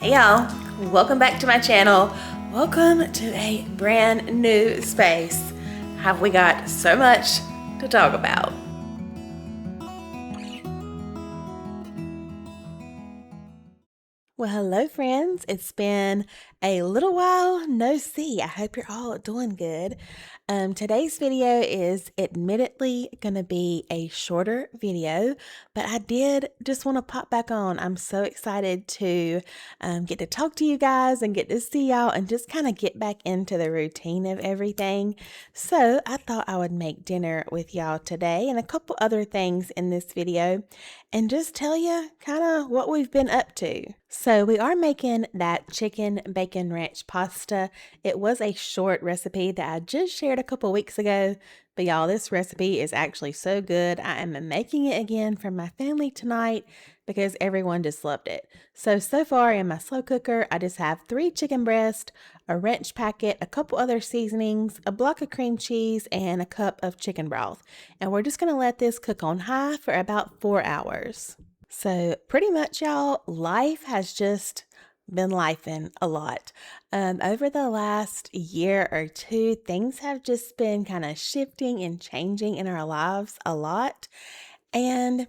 Hey y'all, welcome back to my channel. Welcome to a brand new space. Have we got so much to talk about? Well, hello friends. It's been a little while no see. I hope you're all doing good. Today's video is admittedly going to be a shorter video, but I did just want to pop back on. I'm so excited to get to talk to you guys and get to see y'all and just kind of get back into the routine of everything. So I thought I would make dinner with y'all today and a couple other things in this video and just tell you kind of what we've been up to. So we are making that chicken bacon ranch pasta. It was a short recipe that I just shared a couple weeks ago, but y'all, this recipe is actually so good. I am making it again for my family tonight because everyone just loved it. So far in my slow cooker, I just have 3 chicken breasts, a ranch packet, a couple other seasonings, a block of cream cheese, and a cup of chicken broth. And we're just going to let this cook on high for about 4 hours. So pretty much, y'all, life has just been lifing a lot. Over the last year or two, things have just been kind of shifting and changing in our lives a lot. And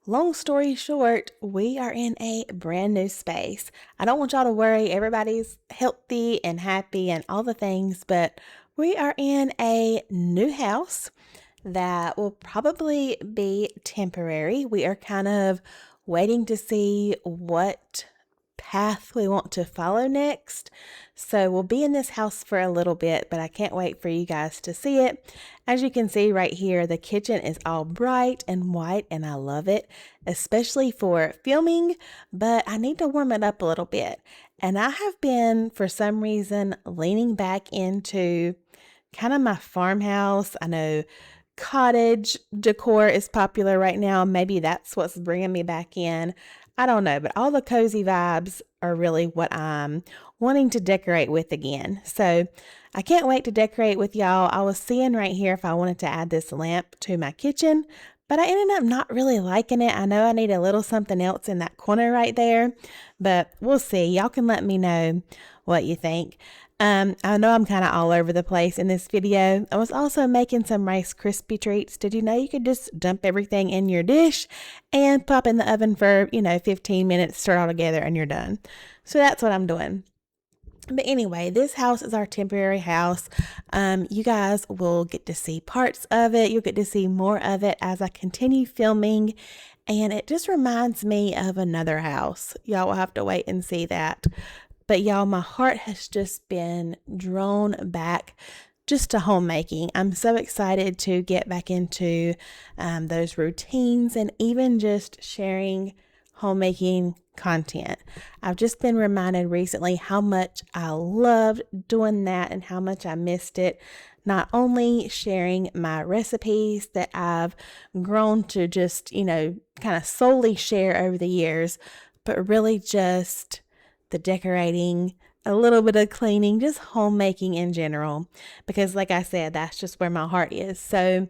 long story short, we are in a brand new space. I don't want y'all to worry. Everybody's healthy and happy and all the things, but we are in a new house that will probably be temporary. We are kind of waiting to see what path we want to follow next. So we'll be in this house for a little bit, but I can't wait for you guys to see it. As you can see right here, the kitchen is all bright and white and I love it, especially for filming, but I need to warm it up a little bit. And I have been, for some reason, leaning back into kind of my farmhouse. I know cottage decor is popular right now. Maybe that's what's bringing me back in. I don't know, but all the cozy vibes are really what I'm wanting to decorate with again. So I can't wait to decorate with y'all. I was seeing right here if I wanted to add this lamp to my kitchen, but I ended up not really liking it. I know I need a little something else in that corner right there, but we'll see. Y'all can let me know what you think. I know I'm kind of all over the place in this video. I was also making some Rice Krispie treats. Did you know you could just dump everything in your dish and pop in the oven for, 15 minutes, stir it all together, and you're done. So that's what I'm doing. But anyway, this house is our temporary house. You guys will get to see parts of it. You'll get to see more of it as I continue filming. And it just reminds me of another house. Y'all will have to wait and see that. But y'all, my heart has just been drawn back just to homemaking. I'm so excited to get back into those routines and even just sharing homemaking content. I've just been reminded recently how much I loved doing that and how much I missed it. Not only sharing my recipes that I've grown to just, kind of solely share over the years, but really just the decorating, a little bit of cleaning, just homemaking in general, because like I said, that's just where my heart is. So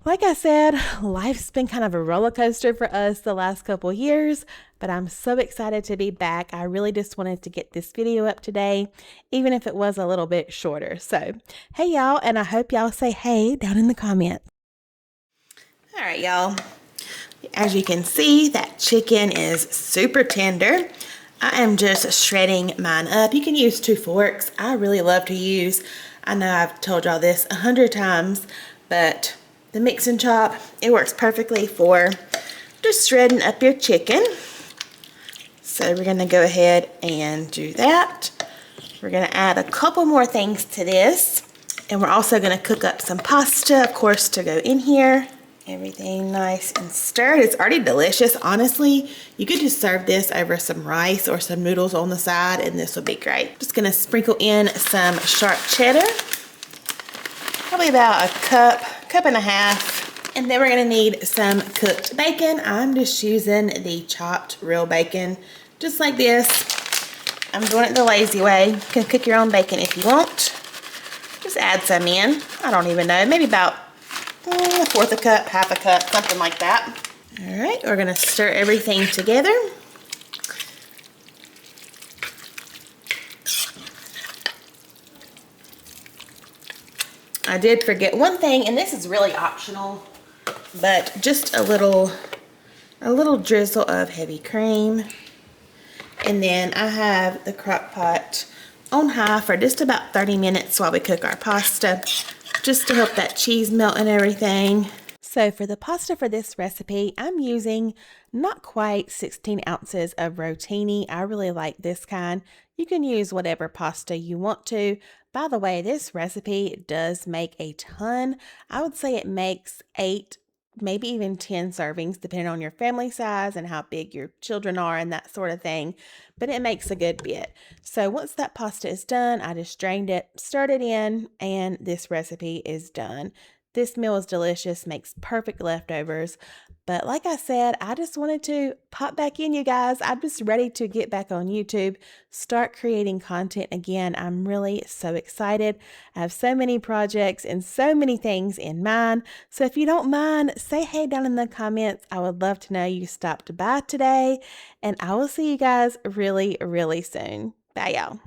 like I said, life's been kind of a roller coaster for us the last couple years, but I'm so excited to be back. I really just wanted to get this video up today, even if it was a little bit shorter. So hey y'all, and I hope y'all say hey down in the comments. All right, y'all. As you can see, that chicken is super tender. I am just shredding mine up. You can use 2 forks. I really love to use, I know I've told y'all this 100 times, but the mix and chop, it works perfectly for just shredding up your chicken. So we're gonna go ahead and do that. We're gonna add a couple more things to this. And we're also gonna cook up some pasta, of course, to go in here. Everything nice and stirred. It's already delicious. Honestly, you could just serve this over some rice or some noodles on the side and this would be great. Just gonna sprinkle in some sharp cheddar. Probably about a cup and a half. And then we're gonna need some cooked bacon. I'm just using the chopped real bacon, just like this. I'm doing it the lazy way. You can cook your own bacon if you want. Just add some in. I don't even know, maybe about a fourth a cup, half a cup, something like that. All right, we're gonna stir everything together. I did forget one thing, and this is really optional, but just a little drizzle of heavy cream. And then I have the crock pot on high for just about 30 minutes while we cook our pasta, just to help that cheese melt and everything. So for the pasta for this recipe, I'm using not quite 16 ounces of Rotini. I really like this kind. You can use whatever pasta you want to. By the way, this recipe does make a ton. I would say it makes 8, maybe even 10 servings, depending on your family size and how big your children are and that sort of thing. But it makes a good bit. So once that pasta is done, I just drained it, stirred it in, and this recipe is done. This meal is delicious, makes perfect leftovers. But like I said, I just wanted to pop back in, you guys. I'm just ready to get back on YouTube, start creating content again. I'm really so excited. I have so many projects and so many things in mind. So if you don't mind, say hey down in the comments. I would love to know you stopped by today. And I will see you guys really, really soon. Bye, y'all.